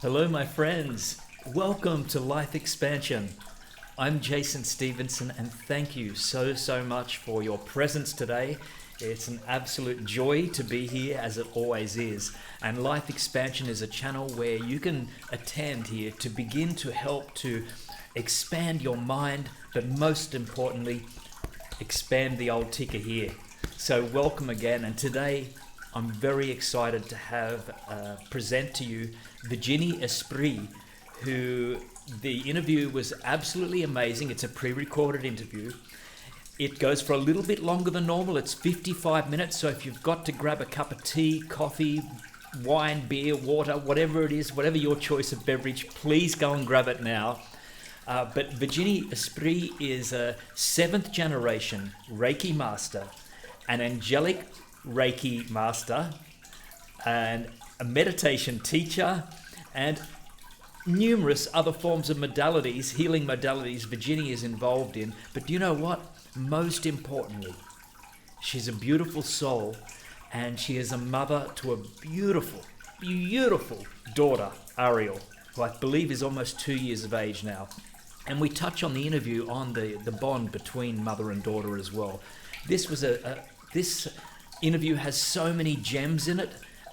Hello, my friends. Welcome to Life Expansion. I'm Jason Stevenson, and thank you so much for your presence today. It's an absolute joy to be here, as it always is. And Life Expansion is a channel where you can attend here to begin to help to expand your mind, but most importantly, expand the old ticker here. So, welcome again. And today, I'm very excited to have present to you Virginie Esprit, who the interview was absolutely amazing. It's a pre-recorded interview. It goes for a little bit longer than normal. It's 55 minutes. So if you've got to grab a cup of tea, coffee, wine, beer, water, whatever it is, whatever your choice of beverage, please go and grab it now. But Virginie Esprit is a seventh generation Reiki master, an angelic Reiki master, and a meditation teacher, and numerous other forms of modalities, healing modalities Virginie is involved in. But do you know what? Most importantly, she's a beautiful soul, and she is a mother to a beautiful daughter, Ariel, who I believe is almost 2 years of age now. And we touch on the interview on the bond between mother and daughter as well. This interview has so many gems in it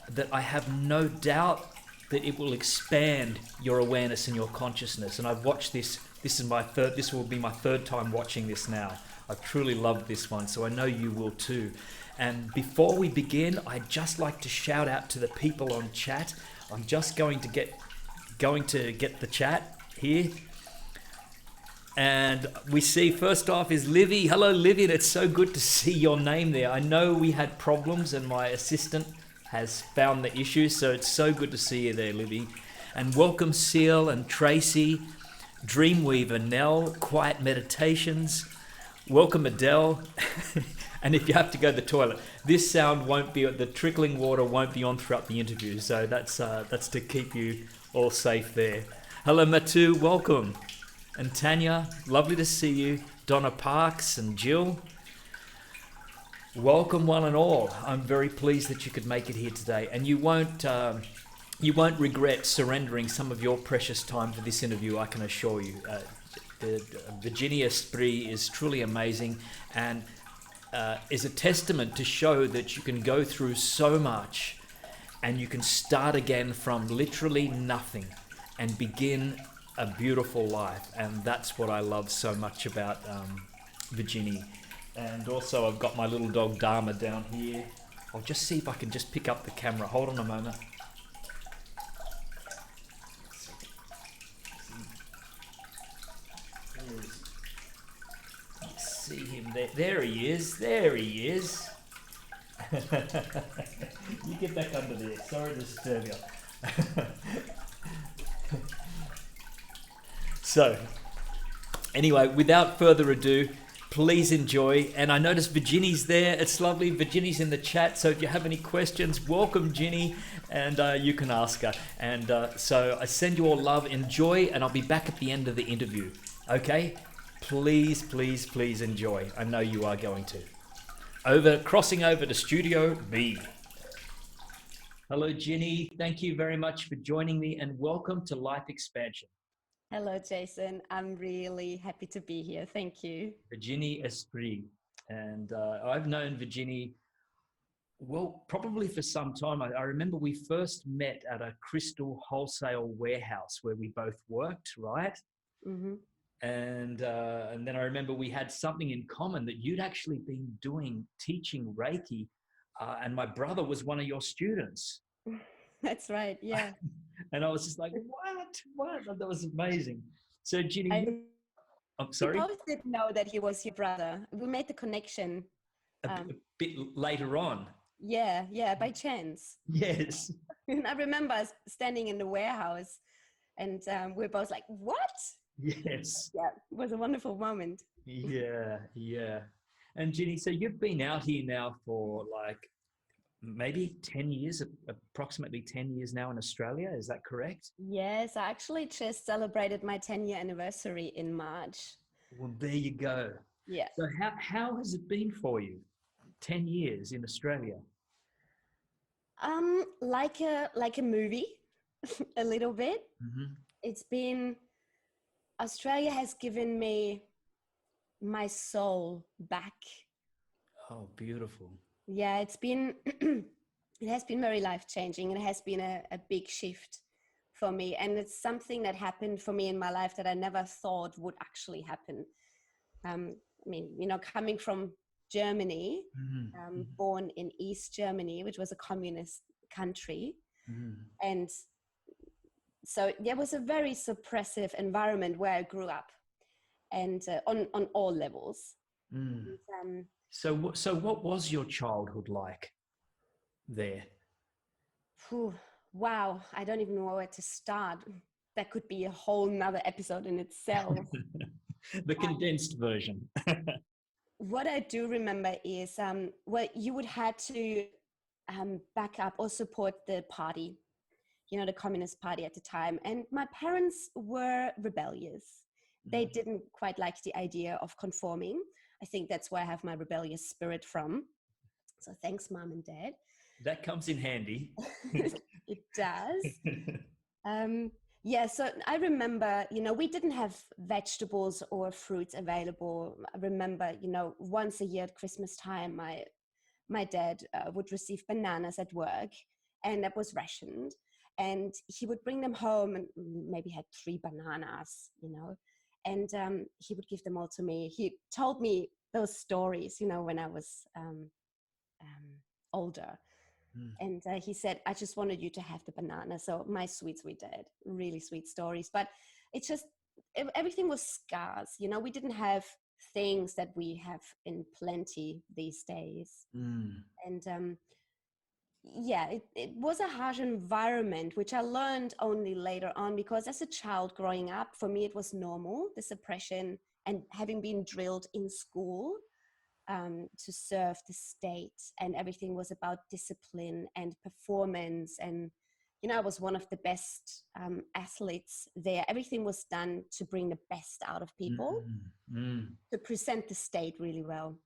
that I have no doubt that it will expand your awareness and your consciousness. And I've watched this. This will be my third time watching this now. I've truly loved this one, so I know you will too. And before we begin, I'd just like to shout out to the people on chat. I'm just going to get the chat here. And we see first off is Livy. Hello, Livy. It's so good to see your name there. I know we had problems and my assistant has found the issue, so it's so good to see you there, Livy. And welcome, Seal and Tracy, Dreamweaver, Nell, Quiet Meditations. Welcome, Adele. And if you have to go to the toilet, this sound won't be, the trickling water won't be on throughout the interview, so that's to keep you all safe there. Hello, Matu. Welcome. And Tanya, lovely to see you. Donna Parks and Jill, welcome one and all. I'm very pleased that you could make it here today, and you won't regret surrendering some of your precious time for this interview. I can assure you. The Virginie Esprit is truly amazing, and is a testament to show that you can go through so much, and you can start again from literally nothing, and begin a beautiful life. And that's what I love so much about Virginie. And also I've got my little dog Dharma down here. I'll just see if I can just pick up the camera. Hold on a moment. See him there. There he is. There he is. You get back under there. Sorry to disturb you. So, anyway, without further ado, please enjoy. And I noticed Virginie's there. It's lovely. Virginie's in the chat. So if you have any questions, welcome, Ginny, and you can ask her. And so I send you all love, enjoy, and I'll be back at the end of the interview. Okay? Please enjoy. I know you are going to. Crossing over to Studio B. Hello, Ginny. Thank you very much for joining me, and welcome to Life Expansion. Hello, Jason. I'm really happy to be here. Thank you. Virginie Esprit. And I've known Virginie, well, probably for some time. I remember we first met at a crystal wholesale warehouse where we both worked, right? Mm-hmm. And then I remember we had something in common, that you'd actually been teaching Reiki, and my brother was one of your students. That's right. Yeah. And I was just like, what? That was amazing. So, Ginny, I I'm We sorry? both didn't know that he was your brother. We made the connection. A bit later on. Yeah, by chance. Yes. And I remember us standing in the warehouse, and we're both like, "What?" Yes. Yeah, it was a wonderful moment. Yeah. And Ginny, so you've been out here now for like maybe 10 years, approximately 10 years now in Australia. Is that correct? Yes, I actually just celebrated my 10-year anniversary in March. Well, there you go. Yeah. So how has it been for you? 10 years in Australia? Like a movie. a little bit. Mm-hmm. It's been, Australia has given me my soul back. Oh, beautiful. Yeah, it's been, it has been very life changing. It has been a big shift for me. And it's something that happened for me in my life that I never thought would actually happen. I mean, you know, coming from Germany, Mm-hmm. born in East Germany, which was a communist country. Mm-hmm. And so there was a very suppressive environment where I grew up, and on all levels. Mm. And, So what was your childhood like there? wow, I don't even know where to start. That could be a whole nother episode in itself. The condensed version. What I do remember is, well, you would have to back up or support the party, you know, the Communist Party at the time. And my parents were rebellious. They didn't quite like the idea of conforming. I think that's where I have my rebellious spirit from. So thanks, Mom and Dad. That comes in handy. It does. Yeah, so I remember, you know, we didn't have vegetables or fruits available. I remember, you know, once a year at Christmas time, my dad would receive bananas at work, and that was rationed. And he would bring them home and maybe had 3 bananas, you know, and he would give them all to me. He told me those stories, you know, when I was older. And he said, I just wanted you to have the banana. So my sweet, sweet dad, really sweet stories. But it's just, everything was scarce. You know, we didn't have things that we have in plenty these days. And yeah, it was a harsh environment, which I learned only later on, because as a child growing up, for me, it was normal, the suppression and having been drilled in school to serve the state, and everything was about discipline and performance. And you know, I was one of the best athletes there. Everything was done to bring the best out of people, to present the state really well.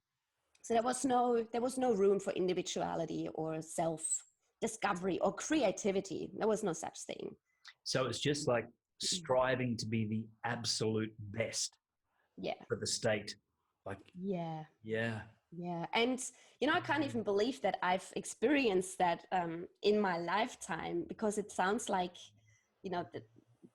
So there was no room for individuality or self discovery or creativity. There was no such thing. So it's just like striving to be the absolute best for the state. Like, yeah. And you know, I can't even believe that I've experienced that in my lifetime, because it sounds like, you know,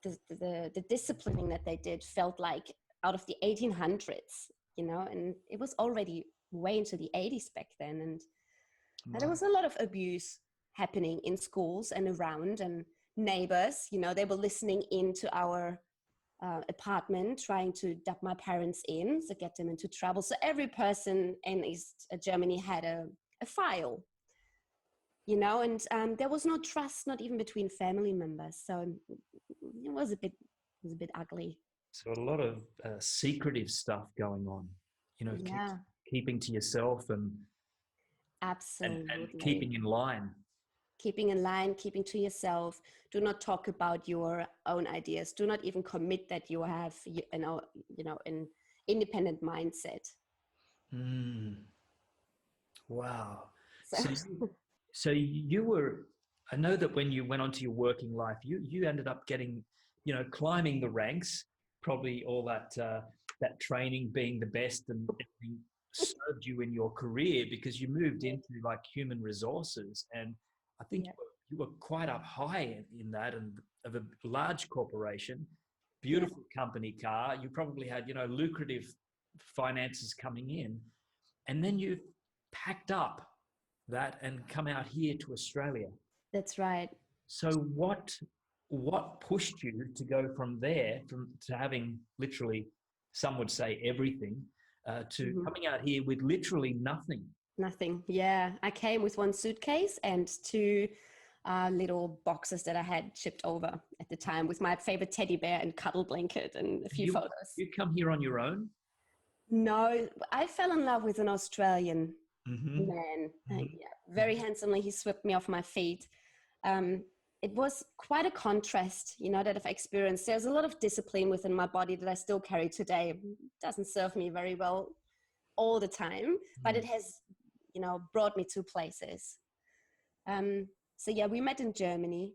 the disciplining that they did felt like out of the 1800s, you know, and it was already way into the 80s back then. And there was a lot of abuse happening in schools and around, and neighbors, you know, they were listening into our apartment, trying to dub my parents in, so get them into trouble. So every person in East Germany had a file, you know, and there was no trust, not even between family members. So it was a bit ugly. So a lot of secretive stuff going on, you know, keeping to yourself and keeping in line. Keeping in line, keeping to yourself. Do not talk about your own ideas. Do not even commit that you have, you know, an independent mindset. Wow. So you were, I know that when you went on to your working life, you ended up getting, you know, climbing the ranks, probably all that training, being the best, and everything served you in your career, because you moved into like human resources. And I think you were quite up high in that, and of a large corporation, beautiful company car. You probably had, you know, lucrative finances coming in, and then you packed up that and come out here to Australia. That's right. So what pushed you to go from there, to having literally, some would say everything, to coming out here with literally nothing? Nothing. Yeah. I came with 1 suitcase and 2 little boxes that I had shipped over at the time, with my favorite teddy bear and cuddle blanket and a few photos. You come here on your own? No, I fell in love with an Australian man. Very handsomely, he swept me off my feet. It was quite a contrast, you know, that I've experienced. There's a lot of discipline within my body that I still carry today. It doesn't serve me very well all the time, but it has, you know, brought me to places. So yeah, we met in Germany,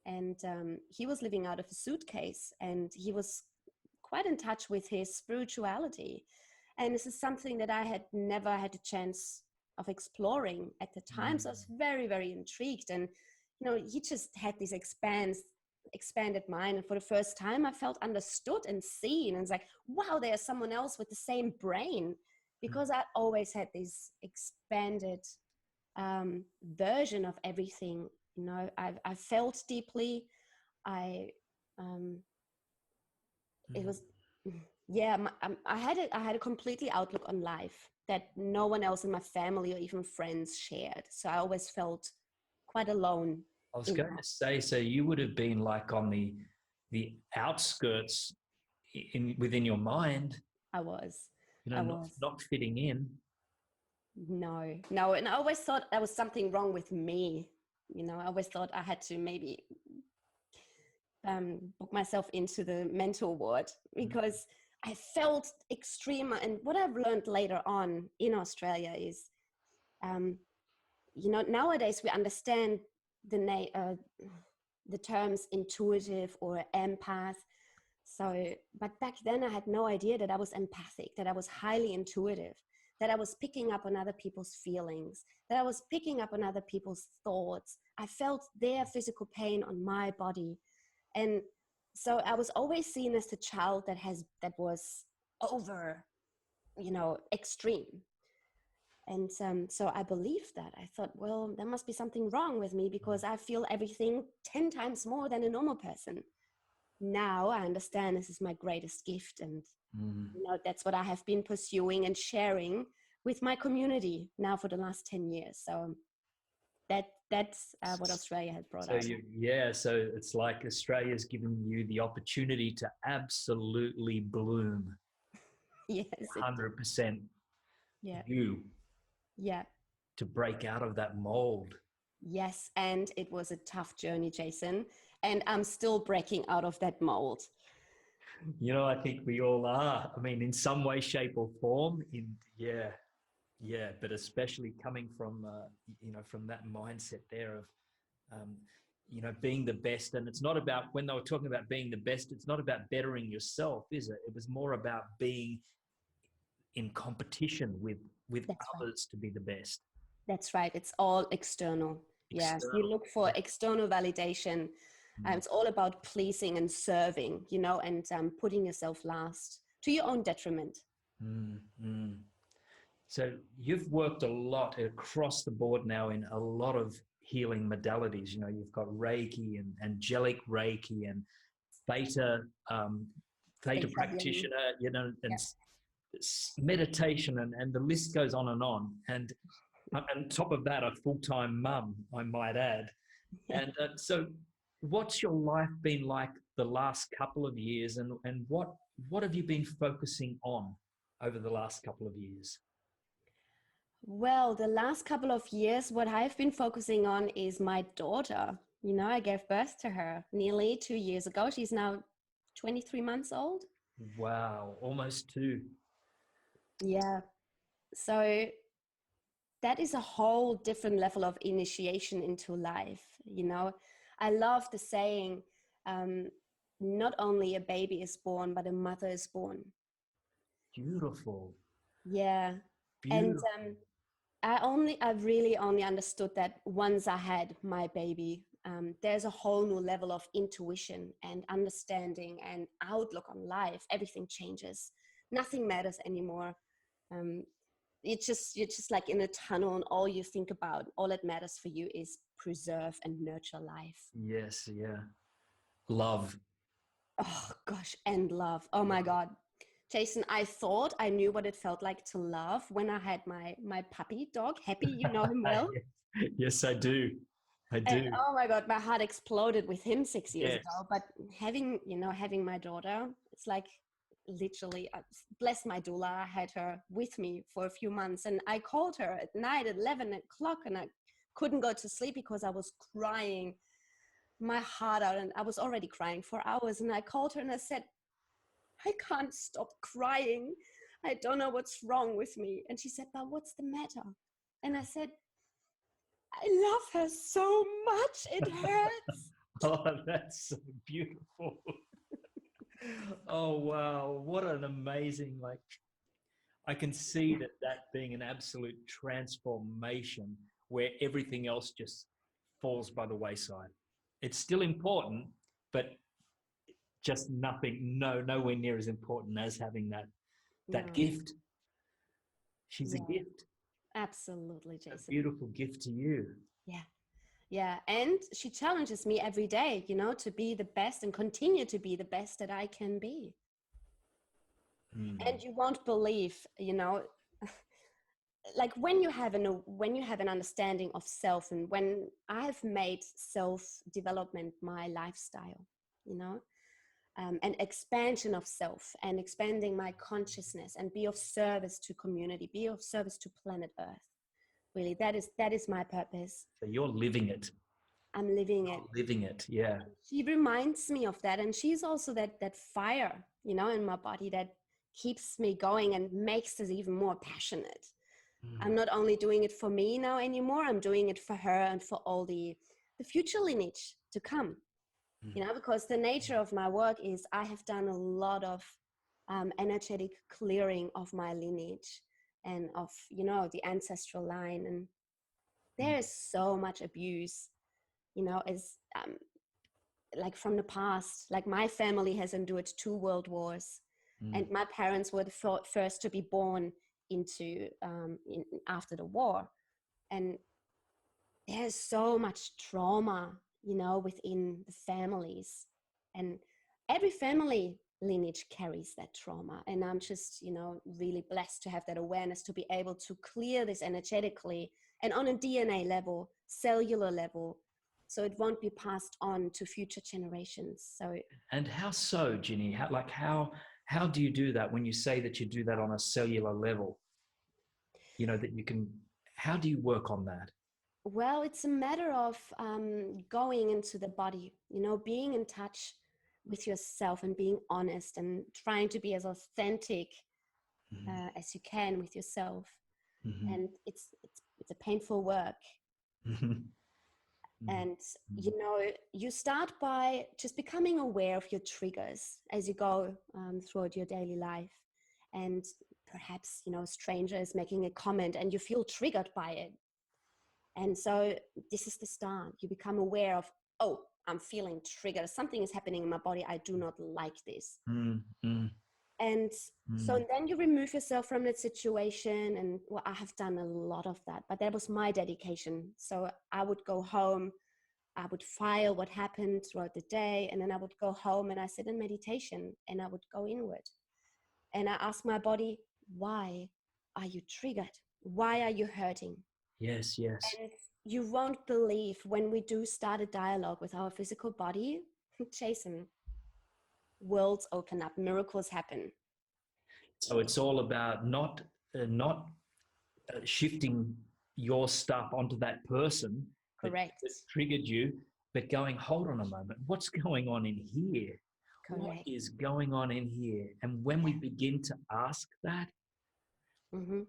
And he was living out of a suitcase, and he was quite in touch with his spirituality. And this is something that I had never had a chance of exploring at the time. So I was very, very intrigued. And, he just had this expanded mind. And for the first time, I felt understood and seen. And it's like, wow, there's someone else with the same brain. Because I always had this expanded version of everything. I felt deeply. It was, yeah, I had a completely outlook on life that no one else in my family or even friends shared. So I always felt quite alone. I was going to say, so you would have been like on the outskirts within your mind. I was. Not fitting in. No. And I always thought there was something wrong with me. I always thought I had to maybe book myself into the mental ward because I felt extreme. And what I've learned later on in Australia is, nowadays we understand the terms intuitive or empath. So, but back then I had no idea that I was empathic, that I was highly intuitive, that I was picking up on other people's feelings, that I was picking up on other people's thoughts. I felt their physical pain on my body. And so I was always seen as the child that was over, extreme. And so I believed that. I thought, well, there must be something wrong with me because I feel everything 10 times more than a normal person. Now I understand this is my greatest gift. And that's what I have been pursuing and sharing with my community now for the last 10 years. So that's what Australia has brought us. So it's like Australia's given you the opportunity to absolutely bloom. Yes. 100%. Yeah. You. Yeah. To break out of that mold. Yes. And it was a tough journey, Jason. And I'm still breaking out of that mold. I think we all are. I mean, in some way, shape or form. But especially coming from, from that mindset there of, being the best. And it's not about, when they were talking about being the best, it's not about bettering yourself, is it? It was more about being in competition with others to be the best. That's right. It's all external. Yes, you look for external validation. It's all about pleasing and serving, and putting yourself last to your own detriment. So you've worked a lot across the board now in a lot of healing modalities. You've got Reiki and angelic Reiki and Theta practitioner, and meditation, and the list goes on. And on top of that, a full-time mum, I might add. And so what's your life been like the last couple of years, and what have you been focusing on over the last couple of years? Well, the last couple of years, what I've been focusing on is my daughter. I gave birth to her nearly 2 years ago. She's now 23 months old. Wow, almost 2. Yeah. So that is a whole different level of initiation into life. I love the saying, not only a baby is born, but a mother is born. Beautiful. Yeah. Beautiful. And I really only understood that once I had my baby. There's a whole new level of intuition and understanding and outlook on life. Everything changes. Nothing matters anymore. You're just like in a tunnel, and all you think about, all that matters for you is preserve and nurture life. Yes, yeah. Love. Oh gosh, and love. Oh my God. Jason, I thought I knew what it felt like to love when I had my puppy dog, Happy. You know him well? Yes, I do. And, oh my God, my heart exploded with him 6 years ago. But having my daughter, it's like literally, bless my doula, I had her with me for a few months, and I called her at night at 11 o'clock, and I couldn't go to sleep because I was crying my heart out, and I was already crying for hours. And I called her and I said, I can't stop crying. I don't know what's wrong with me. And she said, but what's the matter? And I said, I love her so much. It hurts. Oh, that's so beautiful. Oh, wow. What an amazing, like, I can see that being an absolute transformation where everything else just falls by the wayside. It's still important, but just nothing, nowhere near as important as having that No. gift. She's a Yeah, gift, absolutely, a Jason. beautiful gift to you. Yeah. Yeah. And she challenges me every day, to be the best and continue to be the best that I can be. Mm. And you won't believe, like when you have an understanding of self, and when I've made self development my lifestyle, you know, and expansion of self and expanding my consciousness and be of service to community, be of service to planet Earth. Really, that is my purpose. So you're living it. I'm living it. You're living it. Yeah. She reminds me of that, and she's also that fire, in my body that keeps me going and makes us even more passionate. I'm Mm. not only doing it for me now anymore, I'm doing it for her and for all the future lineage to come. Mm. Because the nature of my work is I have done a lot of energetic clearing of my lineage and of, the ancestral line. And there is so much abuse, is like from the past. Like my family has endured 2 world wars, Mm. and my parents were the first to be born into after the war. And there's so much trauma, within the families, and every family lineage carries that trauma. And I'm just, really blessed to have that awareness to be able to clear this energetically and on a DNA level, cellular level, so it won't be passed on to future generations. So, And how so, Ginny? How do you do that when you say that you do that on a cellular level? That you can. How do you work on that? well, it's a matter of going into the body, being in touch with yourself and being honest and trying to be as authentic Mm-hmm. as you can with yourself. Mm-hmm. And it's a painful work. Mm-hmm. And you start by just becoming aware of your triggers as you go throughout your daily life. And perhaps a stranger is making a comment and you feel triggered by it. And so this is the start. You become aware of, oh, I'm feeling triggered. Something is happening in my body. I do not like this. Mm-hmm. And so then you remove yourself from that situation. And well, I have done a lot of that, but that was my dedication. So I would go home, I would file what happened throughout the day, and then I would go home and I sit in meditation and I would go inward. And I ask my body, why are you triggered? Why are you hurting? Yes, yes. And you won't believe when we do start a dialogue with our physical body, Jason, worlds open up, miracles happen. So it's all about not shifting your stuff onto that person Correct. that triggered you, but going, hold on a moment, what's going on in here? What Correct. is going on in here? And when we begin to ask that, Mm-hmm.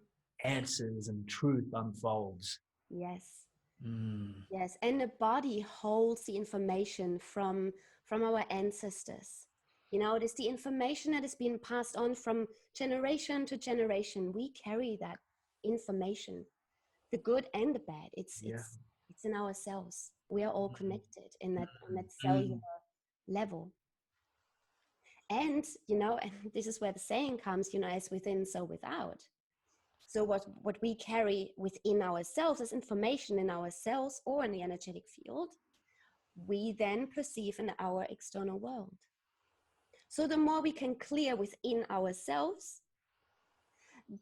answers and truth unfolds. Yes. Mm. Yes. And the body holds the information from our ancestors. It is the information that is being passed on from generation to generation. We carry that information, the good and the bad. It's Yeah. it's in our cells. We are all connected in that on that Mm. cellular level. And and this is where the saying comes, as within, so without. So what we carry within ourselves as information in our cells or in the energetic field, we then perceive in our external world. So the more we can clear within ourselves,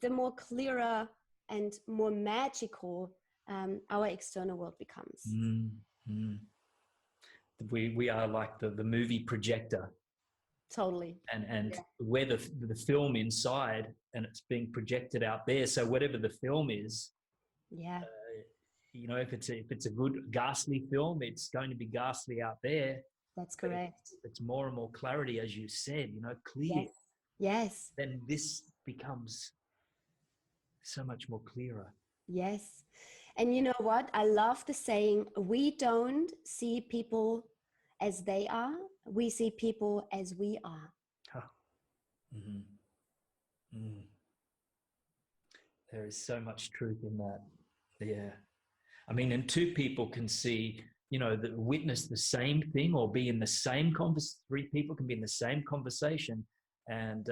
the more clearer and more magical our external world becomes. Mm. Mm. We are like the movie projector, Totally. and Yeah. we're the film inside, and it's being projected out there. So whatever the film is, Yeah, if it's a good ghastly film, it's going to be ghastly out there. that's But if correct. it's more and more clarity, as you said, clear, Yes. Yes. then this becomes so much more clearer. Yes. And you know what? I love the saying, we don't see people as they are. We see people as we are. Huh. Mm-hmm. Mm. There is so much truth in that. Yeah. I mean, and two people can see, witness the same thing or be in the same three people can be in the same conversation. And,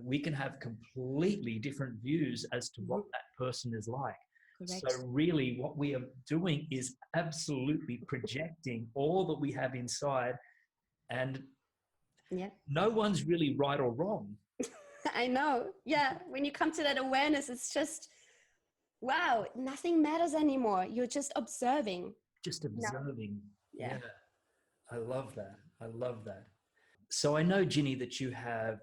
we can have completely different views as to what that person is like. Correct. So really what we are doing is absolutely projecting all that we have inside, and no one's really right or wrong. I know. Yeah. When you come to that awareness, it's just, wow, nothing matters anymore. You're just observing. Just observing. No. Yeah. I love that. I love that. So I know, Ginny, that you have,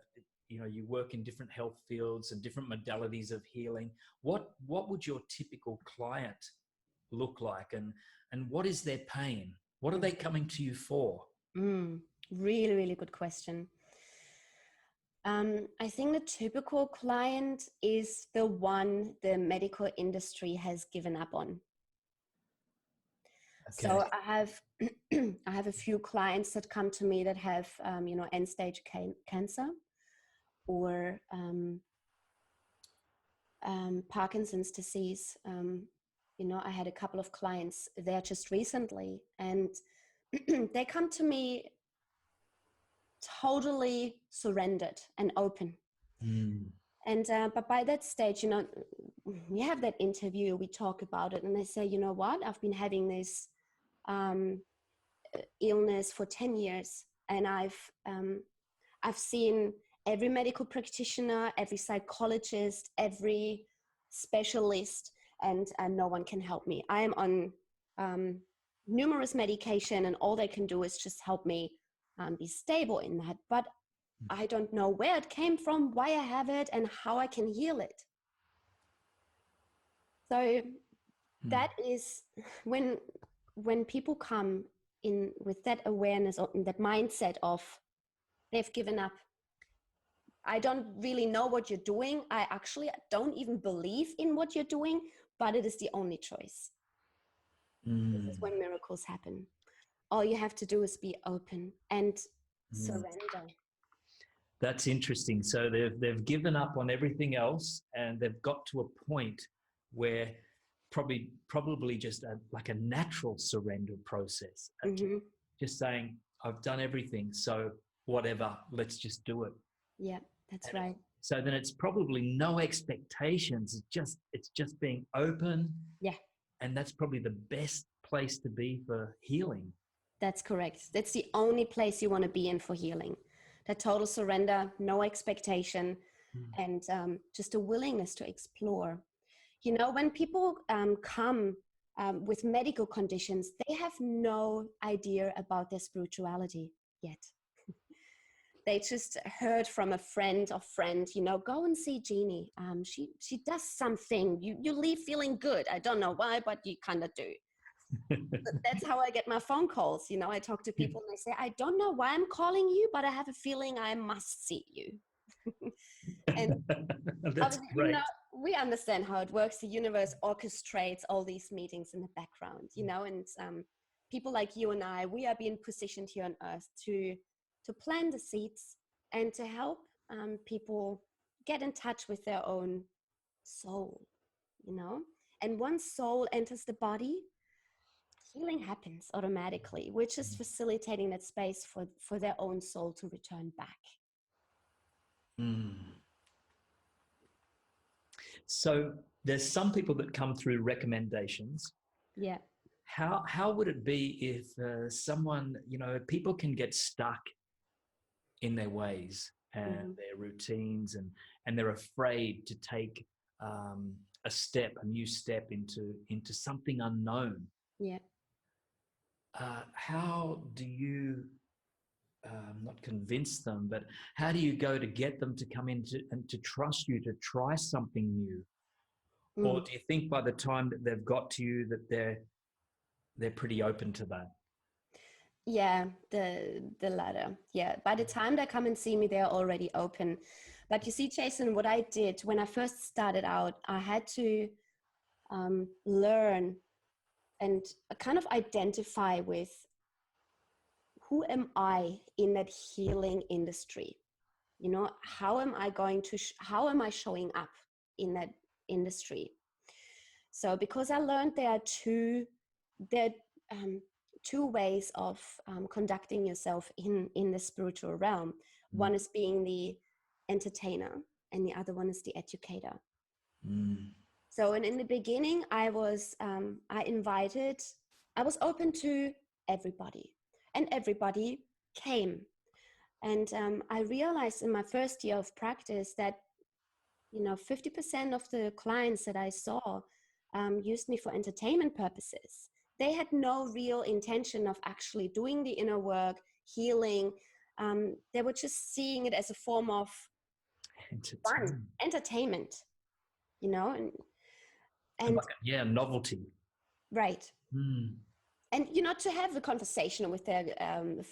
you work in different health fields and different modalities of healing. What would your typical client look like, and what is their pain? What are they coming to you for? Really, really good question. I think the typical client is the one the medical industry has given up on. Okay. So I have a few clients that come to me that have, end stage cancer or Parkinson's disease. I had a couple of clients there just recently, and they come to me totally surrendered and open. And but by that stage, we have that interview, we talk about it, and they say, you know what, I've been having this illness for 10 years, and I've seen every medical practitioner, every psychologist, every specialist, and no one can help me. I am on numerous medication, and all they can do is just help me be stable in that. But I don't know where it came from, why I have it, and how I can heal it. So that is when people come in with that awareness or that mindset of they've given up. I don't really know what you're doing. I actually don't even believe in what you're doing, but it is the only choice. This is when miracles happen. All you have to do is be open and surrender. That's interesting. So they've given up on everything else, and they've got to a point where probably just like a natural surrender process. Just saying, I've done everything, so whatever, let's just do it. Yeah, that's right. So then it's probably no expectations. It's just being open. Yeah. And that's probably the best place to be for healing. That's correct. That's the only place you want to be in for healing. That total surrender, no expectation, and just a willingness to explore. When people come with medical conditions, they have no idea about their spirituality yet. They just heard from a friend, go and see Jeannie. She does something. You leave feeling good. I don't know why, but you kind of do. That's how I get my phone calls. I talk to people and they say, I don't know why I'm calling you, but I have a feeling I must see you. And that's great. We understand how it works. The universe orchestrates all these meetings in the background, and people like you and I, we are being positioned here on earth to plant the seeds and to help people get in touch with their own soul, and once soul enters the body, healing happens automatically. We're just facilitating that space for their own soul to return back. So there's some people that come through recommendations. Yeah. How would it be if someone, people can get stuck in their ways and their routines, and they're afraid to take a new step into something unknown. Yeah. How do you not convince them, but how do you go to get them to come into and to trust you to try something new? Or do you think by the time that they've got to you that they're pretty open to that? Yeah, the latter. Yeah, by the time they come and see me, they're already open. But you see, Jason, what I did when I first started out, I had to learn and kind of identify with who am I in that healing industry? You know, how am I going to, how am I showing up in that industry? So because I learned there are two ways of conducting yourself in the spiritual realm. One is being the entertainer and the other one is the educator. So, and in the beginning, I was open to everybody, and everybody came. And I realized in my first year of practice that, 50% of the clients that I saw used me for entertainment purposes. They had no real intention of actually doing the inner work, healing. They were just seeing it as a form of fun, entertainment, and like novelty. Right. And, to have the conversation with their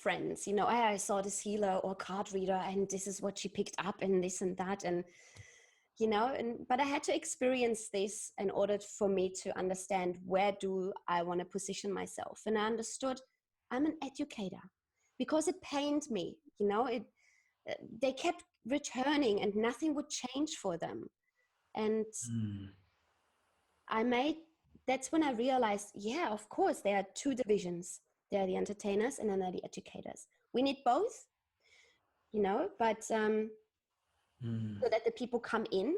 friends, I saw this healer or card reader and this is what she picked up and this and that. And, but I had to experience this in order for me to understand where do I want to position myself. And I understood I'm an educator because it pained me, they kept returning and nothing would change for them. And that's when I realized, yeah, of course, there are two divisions. There are the entertainers and then there are the educators. We need both, but so that the people come in.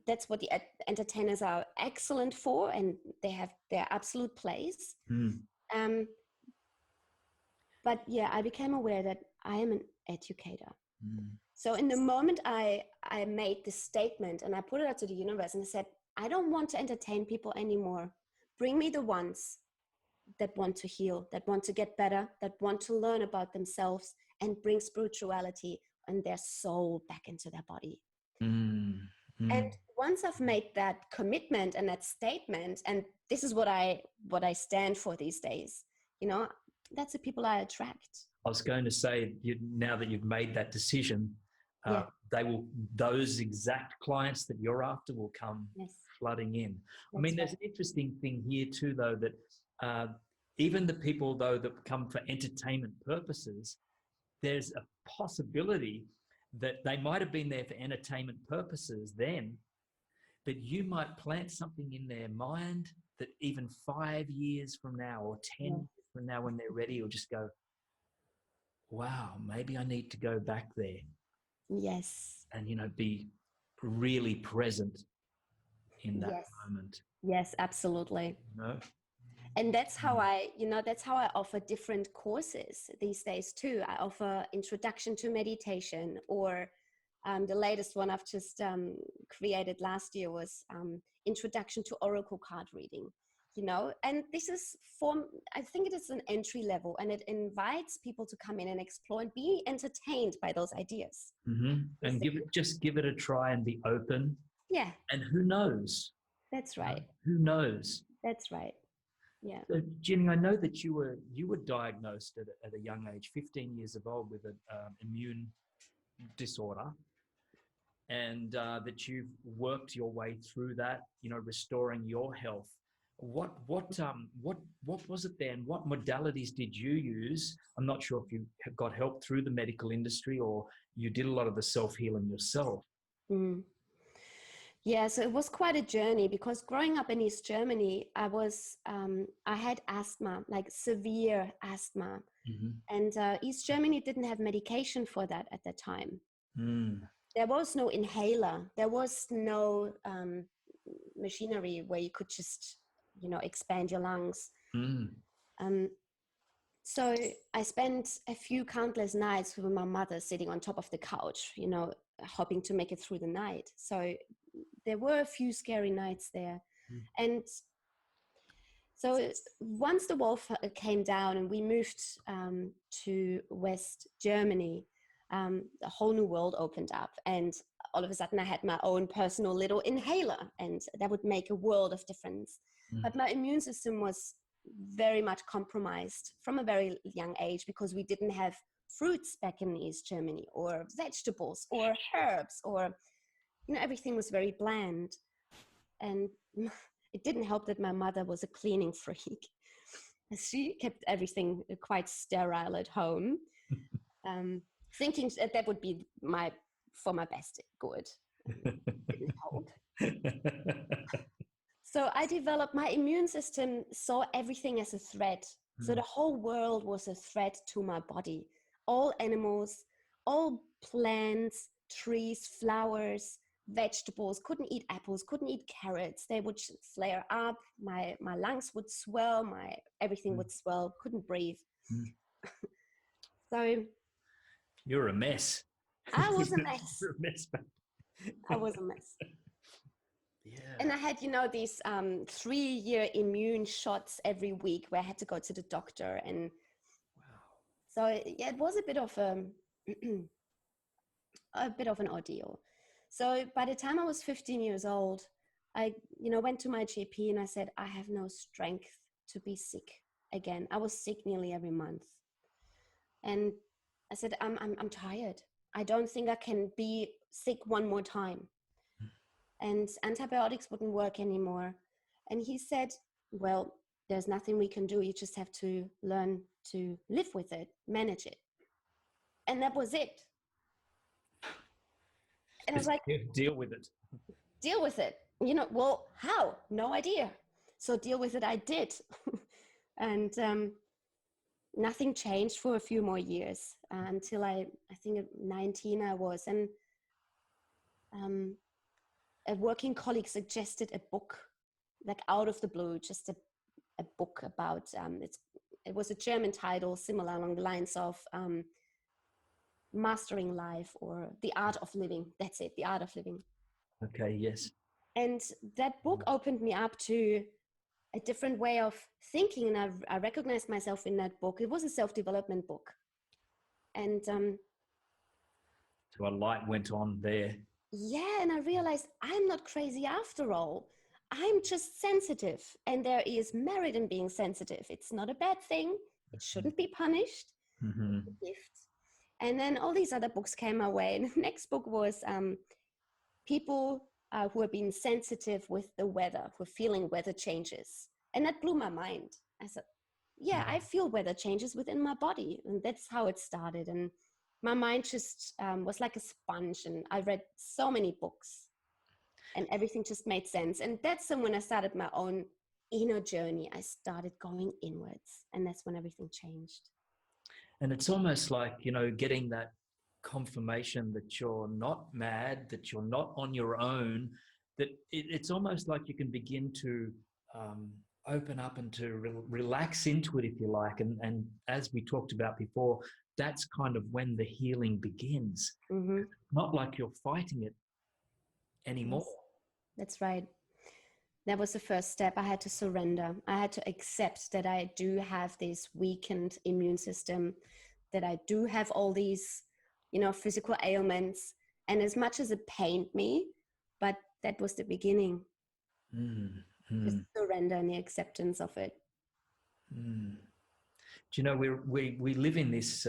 That's what the entertainers are excellent for, and they have their absolute place. But yeah, I became aware that I am an educator. So in the moment I made this statement and I put it out to the universe and I said, I don't want to entertain people anymore. Bring me the ones that want to heal, that want to get better, that want to learn about themselves and bring spirituality and their soul back into their body. And once I've made that commitment and that statement, and this is what I stand for these days, that's the people I attract. I was going to say, now that you've made that decision, those exact clients that you're after will come flooding in. I mean, there's an interesting thing here too, though, that even the people, though, that come for entertainment purposes, there's a possibility that they might have been there for entertainment purposes then, but you might plant something in their mind that even 5 years from now or 10 years from now when they're ready, you'll just go, wow, maybe I need to go back there. Yes. And, be really present in that moment. Yes, absolutely. And that's how I offer different courses these days too. I offer introduction to meditation, or the latest one I've just created last year was introduction to oracle card reading. And this is I think it is an entry level, and it invites people to come in and explore and be entertained by those ideas. And give it a try and be open. Yeah. And who knows? That's right. Who knows? That's right. Yeah. So, Jenny, I know that you were diagnosed at a young age, 15 years of old, with an immune disorder, and that you've worked your way through that, restoring your health. What was it then? What modalities did you use? I'm not sure if you got help through the medical industry or you did a lot of the self-healing yourself. Yeah, so it was quite a journey, because growing up in East Germany, I had asthma, like severe asthma. And East Germany didn't have medication for that at the time. There was no inhaler. There was no machinery where you could just, expand your lungs. So I spent a few countless nights with my mother sitting on top of the couch, hoping to make it through the night. So there were a few scary nights there. And so once the wall came down and we moved to West Germany, a whole new world opened up. And all of a sudden I had my own personal little inhaler, and that would make a world of difference. But my immune system was very much compromised from a very young age, because we didn't have fruits back in East Germany, or vegetables or herbs, or everything was very bland. And it didn't help that my mother was a cleaning freak. She kept everything quite sterile at home, thinking that would be for my best good. Didn't hold. So I developed, my immune system saw everything as a threat. So the whole world was a threat to my body. All animals, all plants, trees, flowers, vegetables, couldn't eat apples, couldn't eat carrots. They would flare up. My lungs would swell. Everything would swell. Couldn't breathe. So You're a mess. I was a mess. You're a mess. I was a mess. Yeah. And I had, these 3-year immune shots every week where I had to go to the doctor. And so yeah, it was a bit of a bit of an ordeal. So by the time I was 15 years old, I, went to my GP and I said, I have no strength to be sick again. I was sick nearly every month. And I said, I'm tired. I don't think I can be sick one more time. And antibiotics wouldn't work anymore. And he said, well, there's nothing we can do. You just have to learn to live with it, manage it. And that was it. And I was like, deal with it. Deal with it. Well, how? No idea. So deal with it I did. And nothing changed for a few more years until I think at 19 I was. And a working colleague suggested a book, like out of the blue, just a book about, it was a German title, similar along the lines of Mastering Life or The Art of Living. That's it, The Art of Living. Okay, yes. And that book opened me up to a different way of thinking. And I recognized myself in that book. It was a self-development book. And so a light went on there. Yeah, and I realized I'm not crazy after all. I'm just sensitive, and there is merit in being sensitive. It's not a bad thing. It shouldn't be punished. It's a gift. And then all these other books came my way. And the next book was people who have been sensitive with the weather, who are feeling weather changes. And that blew my mind. I said, yeah, I feel weather changes within my body. And that's how it started. And my mind just was like a sponge, and I read so many books and everything just made sense. And that's when I started my own inner journey. I started going inwards, and that's when everything changed. And it's almost like, getting that confirmation that you're not mad, that you're not on your own, that it's almost like you can begin to open up and to relax into it, if you like. And as we talked about before, that's kind of when the healing begins. Not like you're fighting it anymore. Yes, that's right. That was the first step. I had to surrender. I had to accept that I do have this weakened immune system, that I do have all these, physical ailments. And as much as it pained me, but that was the beginning. Just surrender and the acceptance of it. Do you know, we live in this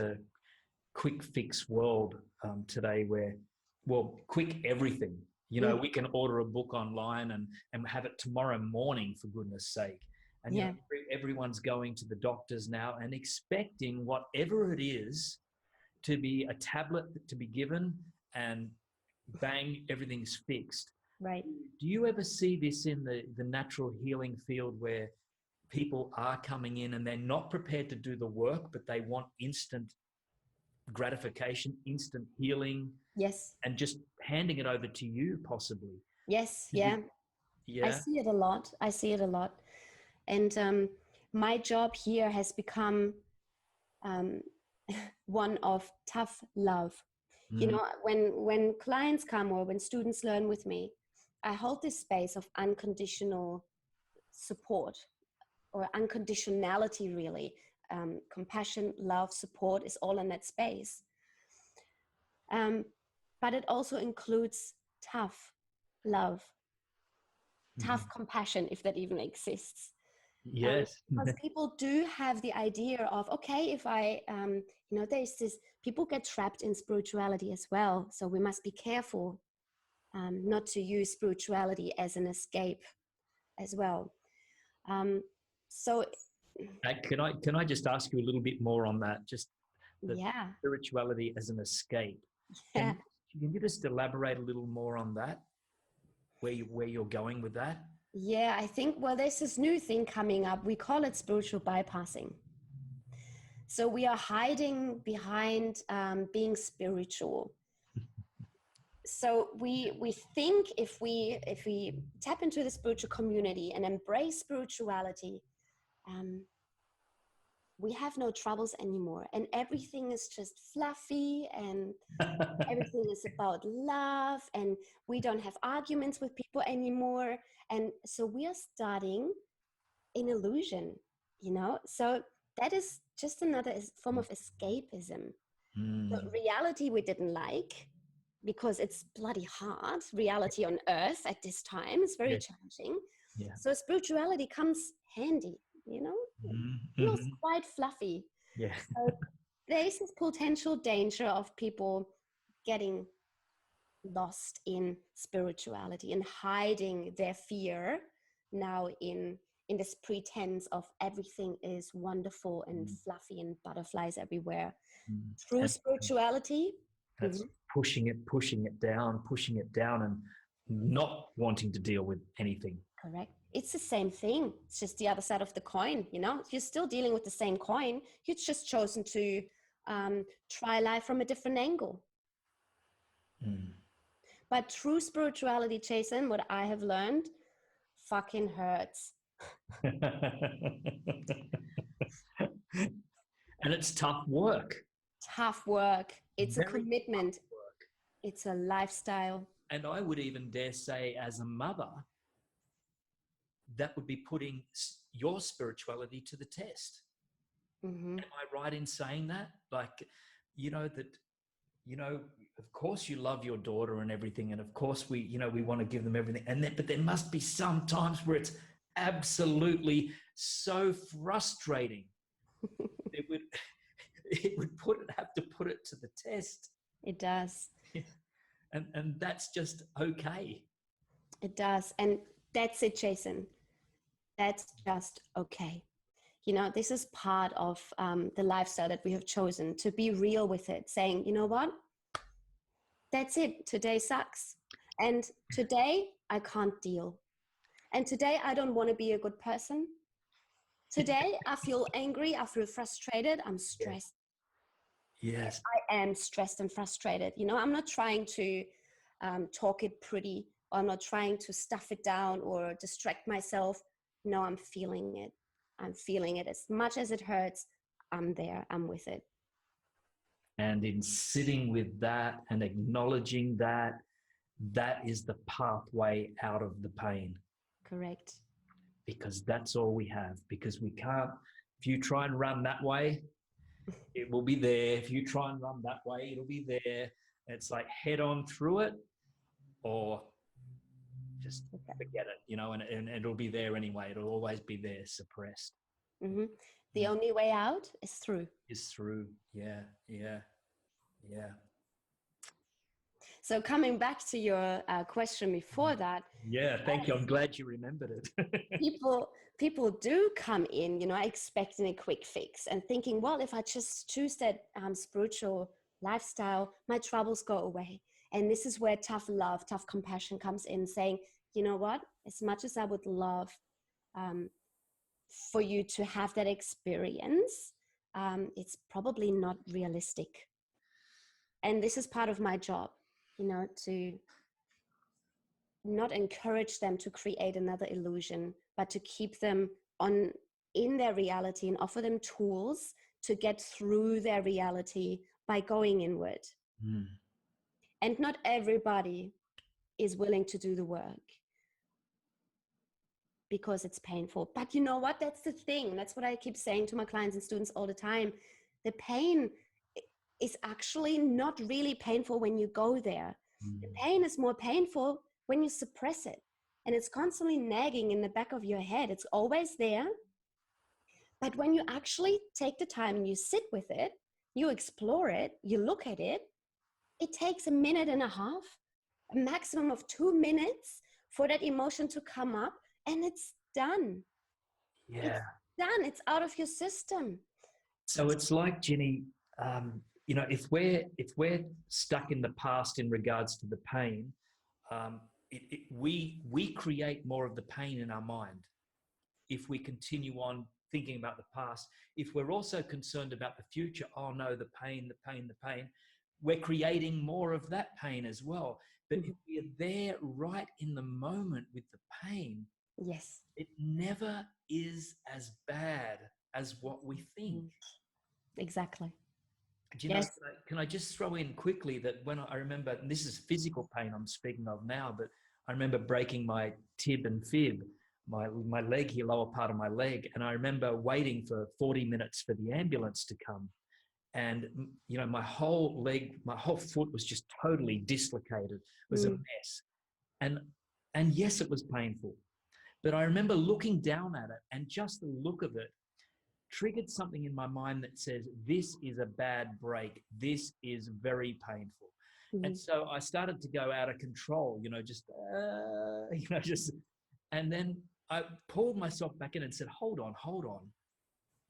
quick fix world today where, quick everything. We can order a book online and have it tomorrow morning, for goodness sake. And everyone's going to the doctors now and expecting whatever it is to be a tablet to be given, and bang, everything's fixed. Right. Do you ever see this in the natural healing field, where people are coming in and they're not prepared to do the work, but they want instant gratification, instant healing? Yes. And just handing it over to you, possibly? Yes. Yeah. I see it a lot. And my job here has become one of tough love. When clients come or when students learn with me, I hold this space of unconditional support, or unconditionality, really. Compassion, love, support is all in that space. But it also includes tough love, tough compassion, if that even exists. Yes. Because people do have the idea of, okay, if I, there's this, people get trapped in spirituality as well. So we must be careful not to use spirituality as an escape as well. So Can I just ask you a little bit more on that? Just the Yeah. spirituality as an escape. Yeah. Can you just elaborate a little more on that? Where you're going with that? Yeah, I think, well, there's this new thing coming up. We call it spiritual bypassing. So we are hiding behind being spiritual. So we think if we tap into the spiritual community and embrace spirituality, we have no troubles anymore, and everything is just fluffy, and everything is about love, and we don't have arguments with people anymore. And so we are starting an illusion, so that is just another form of escapism. The reality we didn't like, because it's bloody hard. Reality on earth at this time is very challenging. Yeah. So spirituality comes handy, feels quite fluffy. Yeah. So there's this potential danger of people getting lost in spirituality and hiding their fear now in this pretense of everything is wonderful and fluffy and butterflies everywhere. True spirituality, that's pushing it down, and not wanting to deal with anything. correct. It's the same thing. It's just the other side of the coin. You're still dealing with the same coin. You've just chosen to try life from a different angle. But true spirituality, Jason, what I have learned, fucking hurts. And it's tough work. Tough work. It's a commitment. It's a lifestyle. And I would even dare say, as a mother, that would be putting your spirituality to the test. Am I right in saying that? Like, of course you love your daughter and everything. And of course we want to give them everything. But there must be some times where it's absolutely so frustrating. It would have to put it to the test. It does. Yeah. And that's just okay. It does. And that's it, Jason. That's just okay. This is part of the lifestyle that we have chosen, to be real with it, saying, you know what? That's it. Today sucks. And today I can't deal. And today I don't want to be a good person. Today I feel angry. I feel frustrated. I'm stressed. Yes. I am stressed and frustrated. I'm not trying to talk it pretty, or I'm not trying to stuff it down or distract myself. No, I'm feeling it. I'm feeling it. As much as it hurts, I'm there. I'm with it. And in sitting with that and acknowledging that, that is the pathway out of the pain. Correct. Because that's all we have. Because we can't, if you try and run that way, it will be there. If you try and run that way, it'll be there. It's like head on through it, or just forget it, and it'll be there anyway. It'll always be there, suppressed. The only way out is through. Yeah. So coming back to your question before that. Yeah, thank you. I'm glad you remembered it. people do come in, expecting a quick fix and thinking, well, if I just choose that spiritual lifestyle, my troubles go away. And this is where tough love, tough compassion comes in, saying, you know what, as much as I would love for you to have that experience, it's probably not realistic. And this is part of my job, to not encourage them to create another illusion, but to keep them in their reality and offer them tools to get through their reality by going inward. And not everybody is willing to do the work because it's painful. But you know what? That's the thing. That's what I keep saying to my clients and students all the time. The pain is actually not really painful when you go there. The pain is more painful when you suppress it. And it's constantly nagging in the back of your head. It's always there. But when you actually take the time and you sit with it, you explore it, you look at it, it takes 1.5 minutes, a maximum of 2 minutes for that emotion to come up, and it's done. Yeah. done. It's out of your system. So it's like, Jenny, if we're stuck in the past in regards to the pain, we create more of the pain in our mind if we continue on thinking about the past. If we're also concerned about the future, oh no, the pain, we're creating more of that pain as well. But if we're there right in the moment with the pain, yes, it never is as bad as what we think. Exactly. Do you know, can I just throw in quickly that when I remember, and this is physical pain I'm speaking of now, but I remember breaking my tib and fib, my leg here, lower part of my leg. And I remember waiting for 40 minutes for the ambulance to come. And, my whole foot was just totally dislocated. It was a mess. And yes, it was painful. But I remember looking down at it, and just the look of it triggered something in my mind that says, this is a bad break. This is very painful. And so I started to go out of control, and then I pulled myself back in and said, hold on.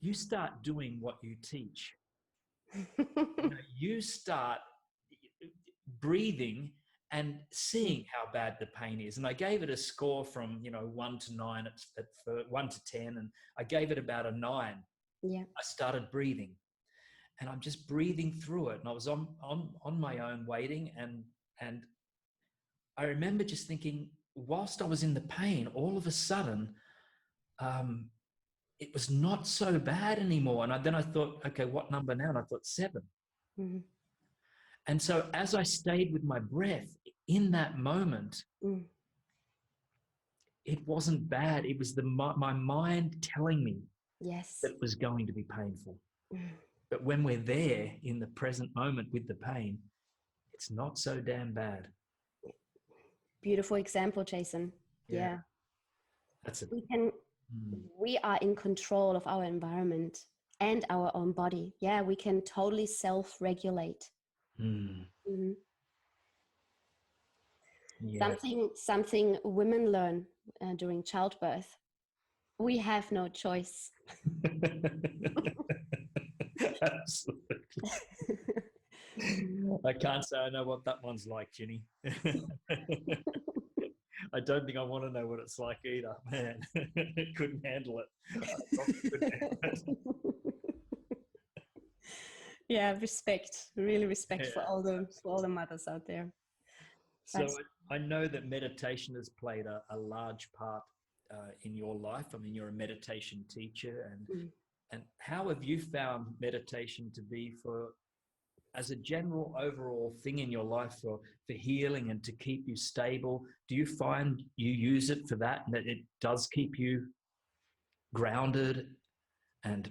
You start doing what you teach. You start breathing and seeing how bad the pain is. And I gave it a score from 1 to 9 at 1 to 10, and I gave it about a 9. Yeah. I started breathing, and I'm just breathing through it, and I was on my own waiting, and I remember just thinking, whilst I was in the pain, all of a sudden it was not so bad anymore. And then I thought, okay, what number now? And I thought 7. And so as I stayed with my breath in that moment, it wasn't bad. It was my mind telling me that it was going to be painful. But when we're there in the present moment with the pain, it's not so damn bad. Beautiful example, Jason. Yeah. That's it. We are in control of our environment and our own body. Yeah, we can totally self-regulate. Something women learn during childbirth. We have no choice. Absolutely. I can't say I know what that one's like, Jenny. I don't think I want to know what it's like either, man. Couldn't handle it. Yeah, really respect for all the mothers out there. So I know that meditation has played a large part in your life. I mean, you're a meditation teacher, and how have you found meditation to be as a general overall thing in your life for healing and to keep you stable? Do you find you use it for that, and that it does keep you grounded and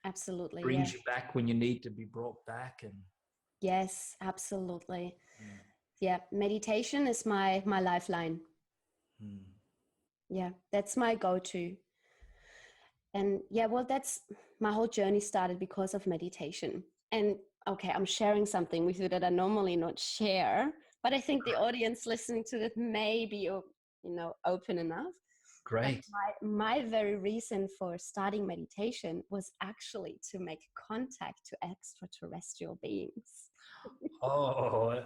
absolutely brings you back when you need to be brought back? And yes, absolutely. Yeah, meditation is my lifeline. Yeah, that's my go-to. And yeah, well, that's my whole journey started because of meditation. And okay, I'm sharing something with you that I normally not share, but I think the audience listening to it may be, open enough. Great. My very reason for starting meditation was actually to make contact to extraterrestrial beings. Oh,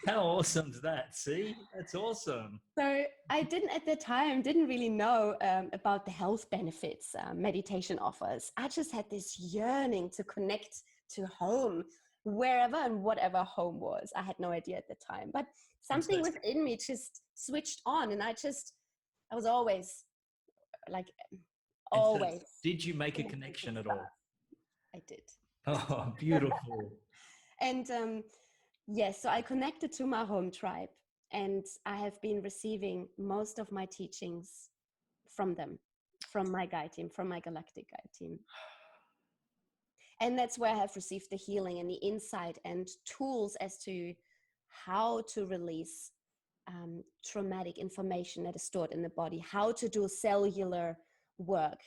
how awesome is that? See, that's awesome. So I at the time didn't really know about the health benefits meditation offers. I just had this yearning to connect to home, wherever and whatever home was. I had no idea at the time, but something within me just switched on, and I was always always. So did you make a connection at all? I did. Oh, beautiful. And yes, so I connected to my home tribe, and I have been receiving most of my teachings from them, from my guide team, from my galactic guide team. And that's where I have received the healing and the insight and tools as to how to release traumatic information that is stored in the body, how to do cellular work.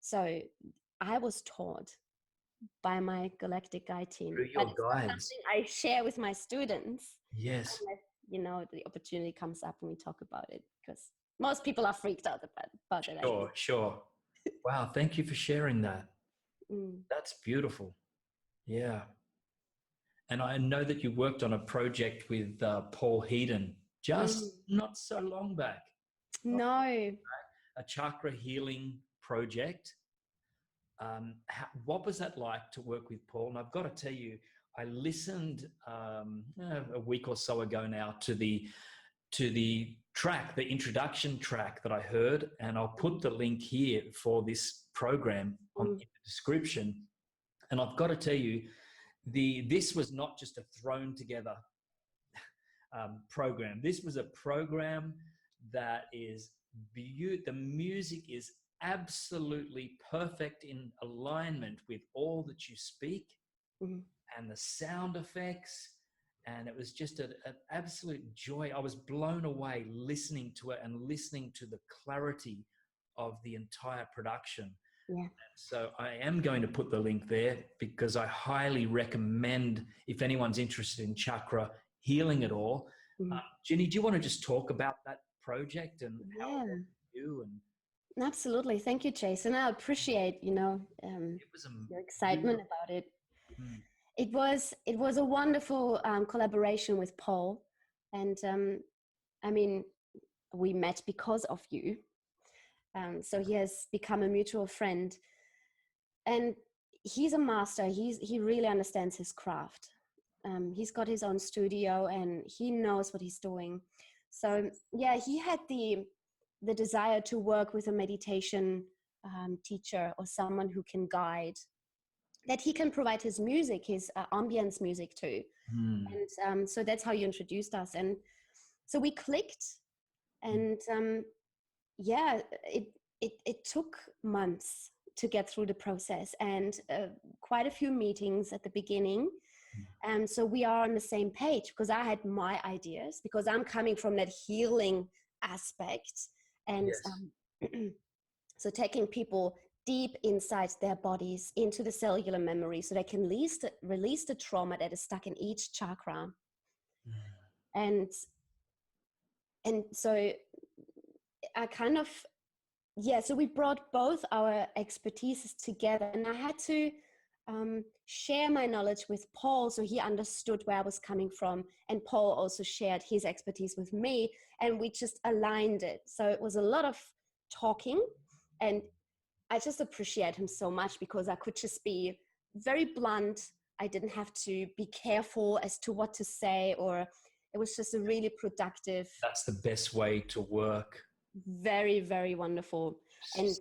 So I was taught by my galactic guide team. Through your guides. Something I share with my students. Yes. Unless, the opportunity comes up and we talk about it, because most people are freaked out about it. Sure. Wow, thank you for sharing that. Mm. That's beautiful. Yeah. And I know that you worked on a project with Paul Heaton Mm. just not so long back, No. a chakra healing project. What was that like to work with Paul? And I've got to tell you, I listened a week or so ago now to the track, the introduction track that I heard, and I'll put the link here for this program in the description. And I've got to tell you, this was not just a thrown together program. This was a program that is beautiful. The music is absolutely perfect in alignment with all that you speak, and the sound effects. And it was just an absolute joy. I was blown away listening to it and listening to the clarity of the entire production. Yeah. So I am going to put the link there because I highly recommend, if anyone's interested in chakra healing at all. Ginny, do you want to just talk about that project and how it worked for you? And absolutely. Thank you, Jason. I appreciate, it was your excitement about it. It was a wonderful collaboration with Paul, and I mean, we met because of you. So he has become a mutual friend, and he's a master. He really understands his craft. He's got his own studio, and he knows what he's doing. So yeah, he had the desire to work with a meditation teacher or someone who can guide, that he can provide his music, his ambience music too. And so that's how you introduced us. And so we clicked, and yeah, it took months to get through the process, and quite a few meetings at the beginning. And so we are on the same page, because I had my ideas, because I'm coming from that healing aspect. And so taking people deep inside their bodies into the cellular memory, so they can release the trauma that is stuck in each chakra. And so I kind of, so we brought both our expertises together, and I had to share my knowledge with Paul, so he understood where I was coming from, and Paul also shared his expertise with me, and we just aligned it. So it was a lot of talking, and I just appreciate him so much, because I could just be very blunt. I didn't have to be careful as to what to say, or it was just a really productive. That's the best way to work. Very, very wonderful. And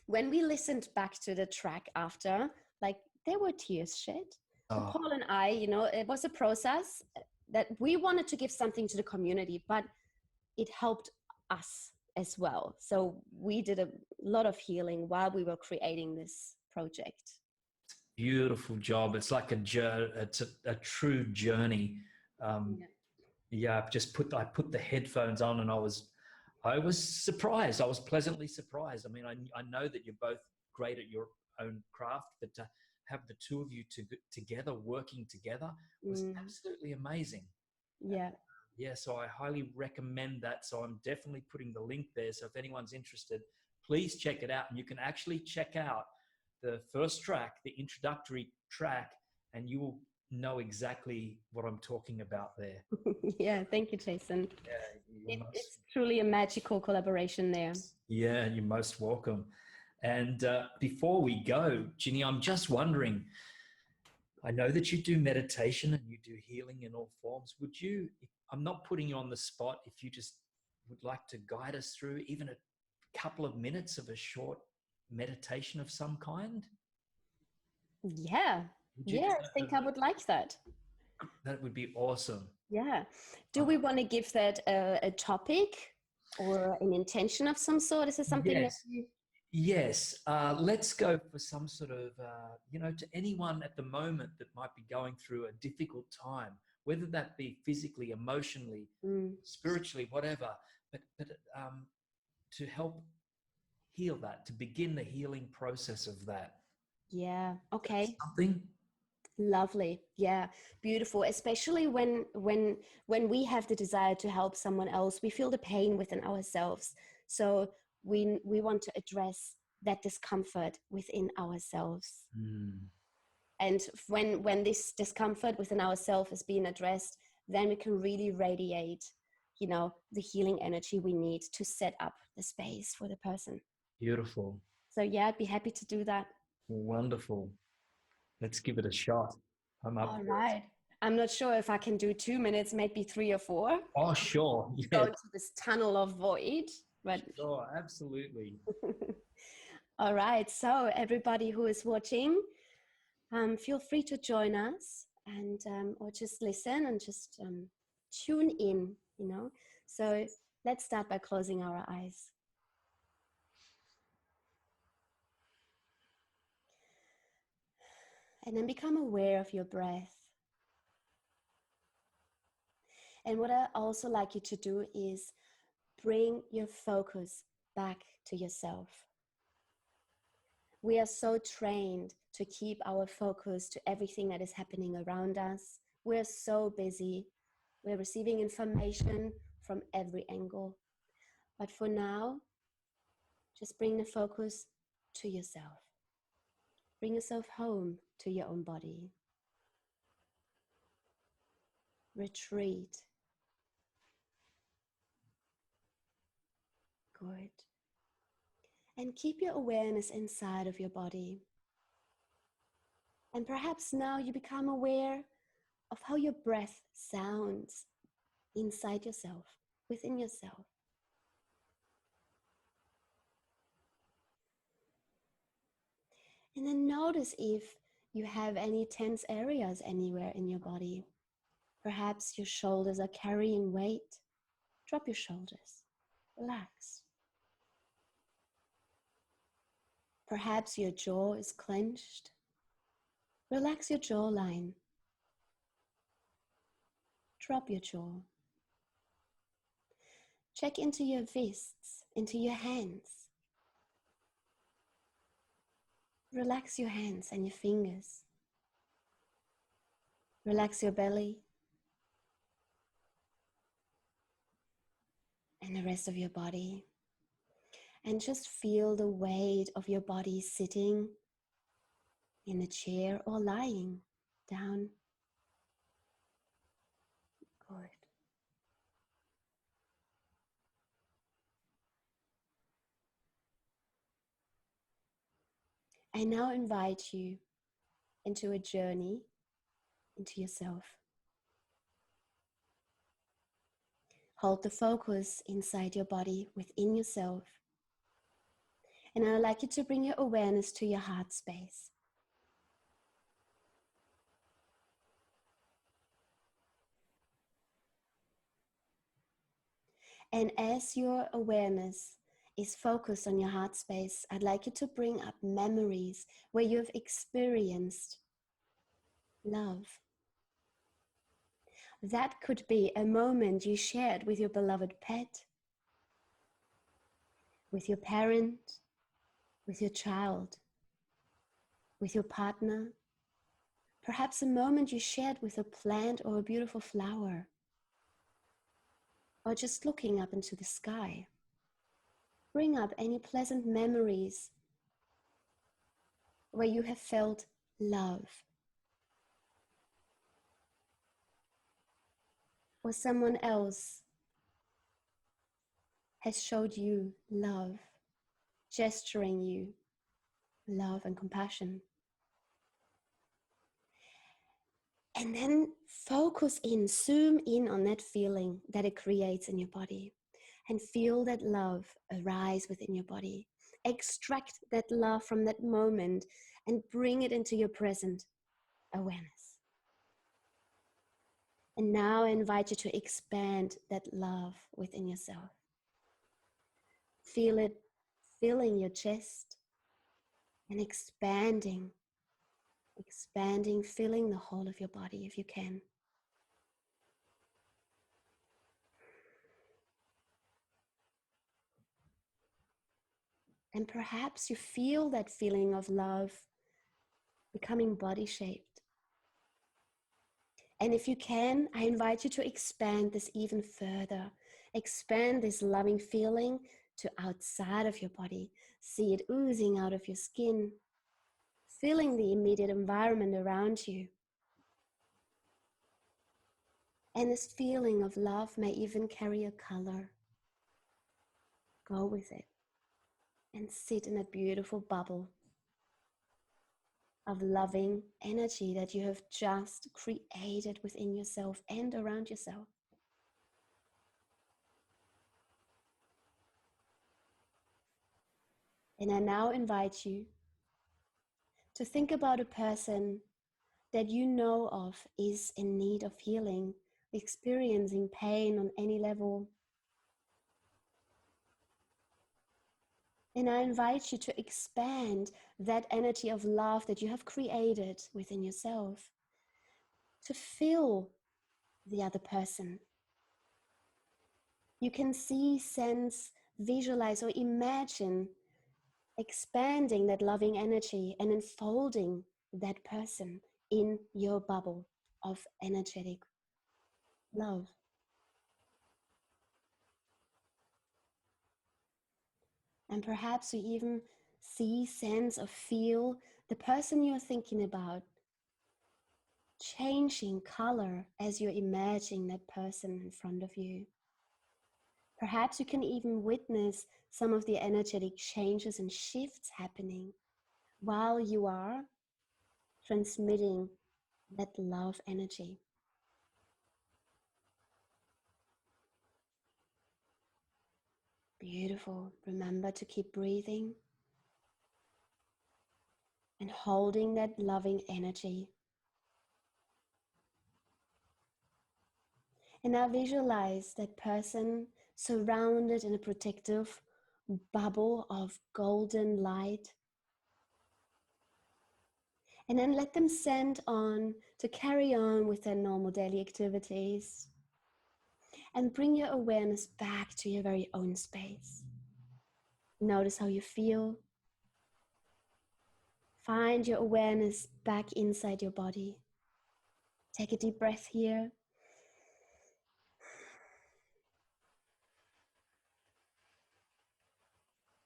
when we listened back to the track after, like, there were tears shed. So Paul and I, it was a process that we wanted to give something to the community, but it helped us as well. So we did a lot of healing while we were creating this project. Beautiful job. It's like it's a true journey. I put the headphones on, and I was surprised. I was pleasantly surprised. I mean, I know that you're both great at your own craft, but to have the two of you together, working together, was absolutely amazing. Yeah. So I highly recommend that. So I'm definitely putting the link there. So if anyone's interested, please check it out. And you can actually check out the first track, the introductory track, and you will know exactly what I'm talking about there. Yeah, thank you, Jason. It's truly a magical collaboration there. Yeah, you're most welcome. And before we go, Ginny, I'm just wondering, I know that you do meditation and you do healing in all forms. I'm not putting you on the spot, if you just would like to guide us through even a couple of minutes of a short meditation of some kind? Yeah. I think I would like that. That would be awesome. Yeah. Do we want to give that a topic or an intention of some sort? Is there something Yes. Let's go for some sort of, to anyone at the moment that might be going through a difficult time, whether that be physically, emotionally, spiritually, whatever, but to help heal that, to begin the healing process of that. Yeah. Okay. Something. Lovely. Yeah. Beautiful. Especially when we have the desire to help someone else, we feel the pain within ourselves. So we want to address that discomfort within ourselves. Mm. And when this discomfort within ourselves is being addressed, then we can really radiate, the healing energy we need to set up the space for the person. Beautiful. So yeah, I'd be happy to do that. Wonderful. Let's give it a shot. I'm up. All right. I'm not sure if I can do 2 minutes, maybe 3 or 4. Oh, sure. Go Yeah. into this tunnel of void. But Sure, absolutely. all right. So everybody who is watching, feel free to join us and or just listen and just tune in. So let's start by closing our eyes. And then become aware of your breath. And what I also like you to do is bring your focus back to yourself. We are so trained to keep our focus to everything that is happening around us. We're so busy. We're receiving information from every angle. But for now, just bring the focus to yourself. Bring yourself home to your own body. Retreat. Good. And keep your awareness inside of your body. And perhaps now you become aware of how your breath sounds inside yourself, within yourself. And then notice if you have any tense areas anywhere in your body. Perhaps your shoulders are carrying weight. Drop your shoulders. Relax. Perhaps your jaw is clenched. Relax your jawline. Drop your jaw. Check into your fists, into your hands. Relax your hands and your fingers. Relax your belly and the rest of your body. And just feel the weight of your body sitting in a chair or lying down. Good. I now invite you into a journey into yourself. Hold the focus inside your body, within yourself. And I would like you to bring your awareness to your heart space. And as your awareness is focused on your heart space, I'd like you to bring up memories where you've experienced love. That could be a moment you shared with your beloved pet, with your parent, with your child, with your partner. Perhaps a moment you shared with a plant or a beautiful flower, or just looking up into the sky. Bring up any pleasant memories where you have felt love, or someone else has showed you love, gesturing you love and compassion. And then focus in, zoom in on that feeling that it creates in your body, and feel that love arise within your body. Extract that love from that moment and bring it into your present awareness. And now I invite you to expand that love within yourself. Feel it filling your chest and expanding, filling the whole of your body if you can. And perhaps you feel that feeling of love becoming body shaped. And if you can, I invite you to expand this even further. Expand this loving feeling to outside of your body. See it oozing out of your skin, filling the immediate environment around you. And this feeling of love may even carry a color. Go with it and sit in a beautiful bubble of loving energy that you have just created within yourself and around yourself. And I now invite you to think about a person that you know of is in need of healing, experiencing pain on any level. And I invite you to expand that energy of love that you have created within yourself to feel the other person. You can see, sense, visualize, or imagine expanding that loving energy and enfolding that person in your bubble of energetic love. And perhaps you even see, sense, or feel the person you're thinking about changing color as you're imagining that person in front of you. Perhaps you can even witness some of the energetic changes and shifts happening while you are transmitting that love energy. Beautiful. Remember to keep breathing and holding that loving energy. And now visualize that person surrounded in a protective bubble of golden light. And then let them send on to carry on with their normal daily activities. And bring your awareness back to your very own space. Notice how you feel. Find your awareness back inside your body. Take a deep breath here.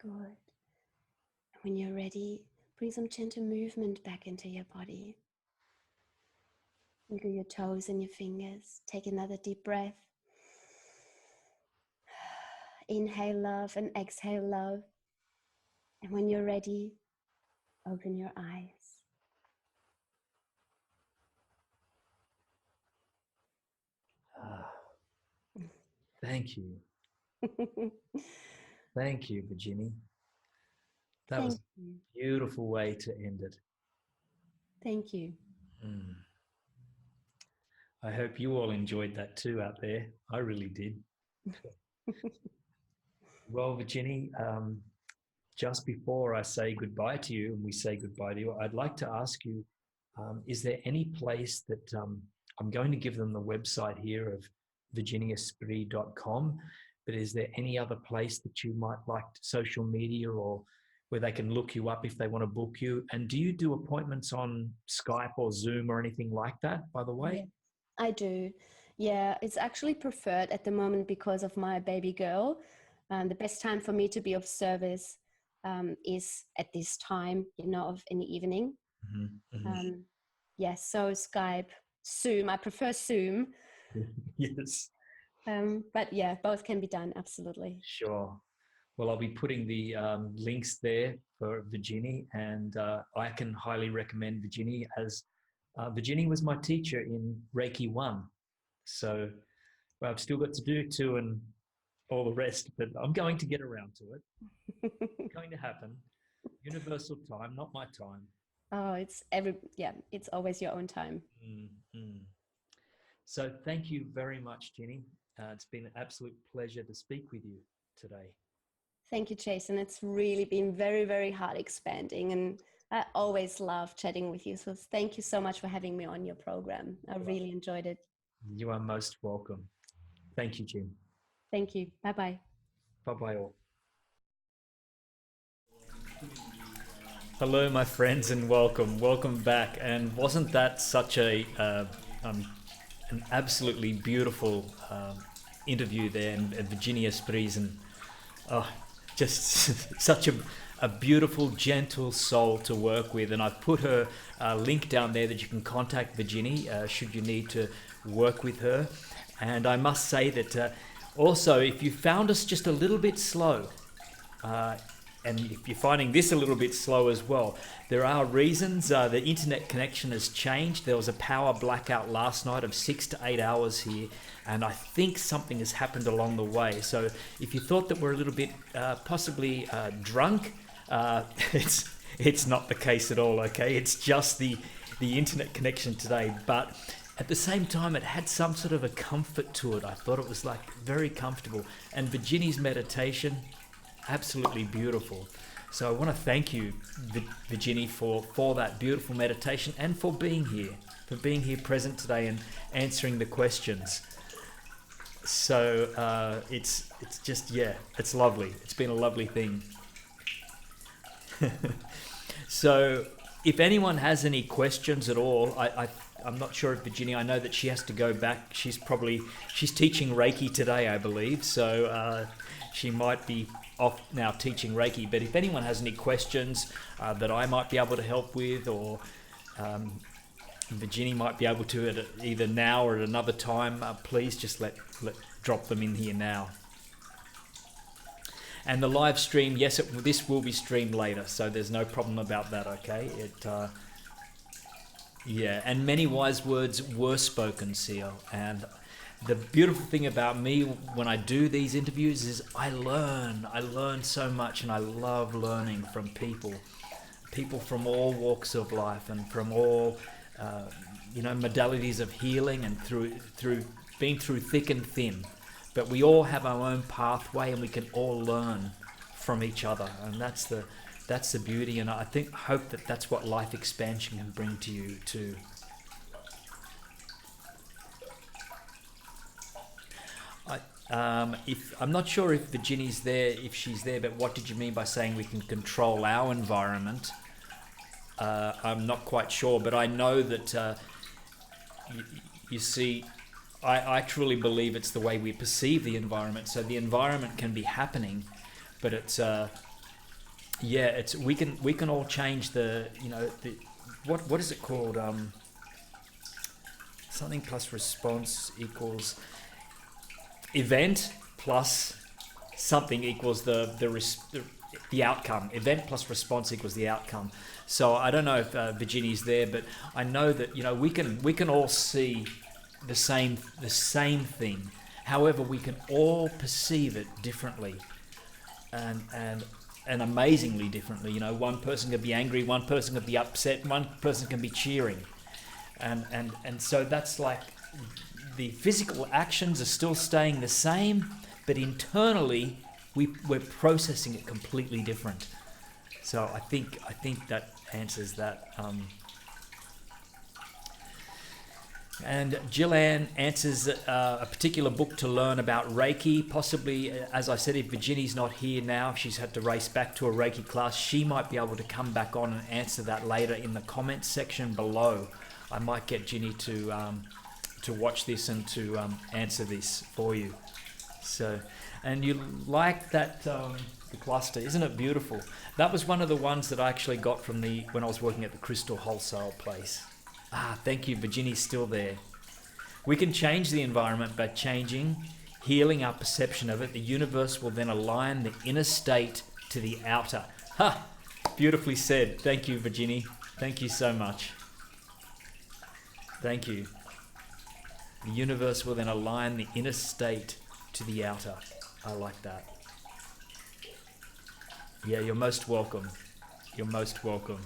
Good. When you're ready, bring some gentle movement back into your body. Wiggle your toes and your fingers. Take another deep breath. Inhale love and exhale love. And when you're ready, open your eyes. Thank you. Thank you, Virginie. That was a beautiful way to end it. Thank you. I hope you all enjoyed that too out there. I really did. Well, Virginie, just before I say goodbye to you and we say goodbye to you, I'd like to ask you, is there any place that I'm going to give them the website here of virginiaesprit.com, but is there any other place that you might like, social media, or where they can look you up if they want to book you? And do you do appointments on Skype or Zoom or anything like that, by the way? Yeah, I do. Yeah, it's actually preferred at the moment because of my baby girl. The best time for me to be of service is at this time, of in the evening. Yes, so Skype, Zoom. I prefer Zoom. Yes. But yeah, both can be done, absolutely. Sure. Well, I'll be putting the links there for Virginie, and I can highly recommend Virginie, as Virginie was my teacher in Reiki 1. So I've still got to do 2 and all the rest, but I'm going to get around to it. It's going to happen. Universal time, not my time. Oh, it's always your own time. So thank you very much, Jenny. It's been an absolute pleasure to speak with you today. Thank you, Jason. It's really been very, very heart expanding, and I always love chatting with you. So thank you so much for having me on your program. I really enjoyed it. You are most welcome. Thank you, Jim. Thank you. Bye-bye. Bye-bye all. Hello, my friends, and welcome. Welcome back. And wasn't that such an absolutely beautiful interview there, and Virginie Esprit, and just such a beautiful, gentle soul to work with. And I've put her link down there that you can contact Virginie should you need to work with her. And I must say that also, if you found us just a little bit slow, and if you're finding this a little bit slow as well, there are reasons. The internet connection has changed. There was a power blackout last night of 6 to 8 hours here, and I think something has happened along the way. So if you thought that we're a little bit possibly drunk, it's not the case at all, okay? It's just the internet connection today. But at the same time, it had some sort of a comfort to it. I thought it was like very comfortable. And Virginie's meditation, absolutely beautiful. So I want to thank you, Virginie, for that beautiful meditation and for being here present today and answering the questions. So it's just, yeah, it's lovely. It's been a lovely thing. So if anyone has any questions at all, I'm not sure if Virginie, I know that she has to go back. She's teaching Reiki today, I believe. So she might be off now teaching Reiki. But if anyone has any questions that I might be able to help with, or Virginie might be able to at either now or at another time, please just drop them in here now. And the live stream, yes, this will be streamed later, so there's no problem about that, okay? Yeah, and many wise words were spoken, Seal. And the beautiful thing about me when I do these interviews is I learn so much, and I love learning from people from all walks of life and from all, modalities of healing, and through being through thick and thin. But we all have our own pathway, and we can all learn from each other, and that's the beauty. And I hope that that's what Life Expansion can bring to you too. I'm not sure if Virginie's there, if she's there, but what did you mean by saying we can control our environment? I'm not quite sure, but I know that you see, I truly believe it's the way we perceive the environment. So the environment can be happening, but it's we can all change what is it called? Something plus response equals event plus something equals the outcome. Event plus response equals the outcome. So I don't know if Virginie's there, but I know that we can all see the same thing. However, we can all perceive it differently, and amazingly differently. One person can be angry, one person can be upset, one person can be cheering, and so that's like the physical actions are still staying the same, but internally we're processing it completely different. So I think that answers that. And Jillian answers a particular book to learn about Reiki. Possibly, as I said, if Virginie's not here now, she's had to race back to a Reiki class, she might be able to come back on and answer that later in the comments section below. I might get Ginny to watch this and to answer this for you. So, and you like that the cluster, isn't it beautiful? That was one of the ones that I actually got from when I was working at the Crystal Wholesale place. Thank you, Virginie's still there. We can change the environment by healing our perception of it. The universe will then align the inner state to the outer. Beautifully said. Thank you, Virginie. Thank you so much. Thank you. The universe will then align the inner state to the outer. I like that. Yeah, you're most welcome. You're most welcome.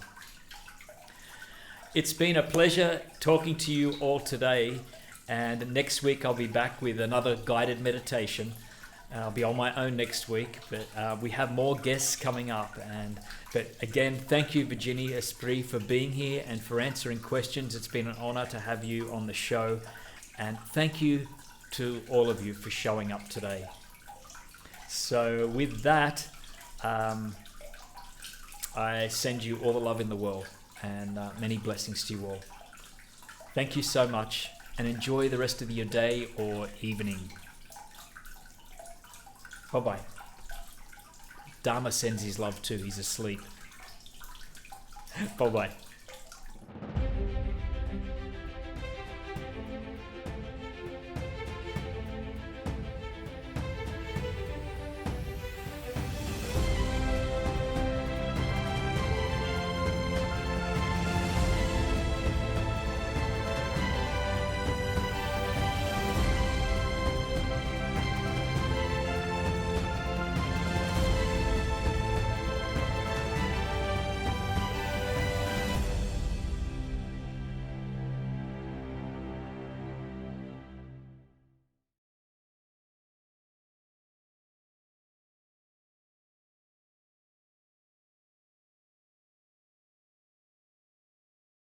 It's been a pleasure talking to you all today, and next week I'll be back with another guided meditation. I'll be on my own next week, but we have more guests coming up. But again, thank you, Virginie Esprit, for being here and for answering questions. It's been an honor to have you on the show, and thank you to all of you for showing up today. So with that, I send you all the love in the world, and many blessings to you all. Thank you so much, and enjoy the rest of your day or evening. Bye-bye. Dharma sends his love too. He's asleep. Bye bye.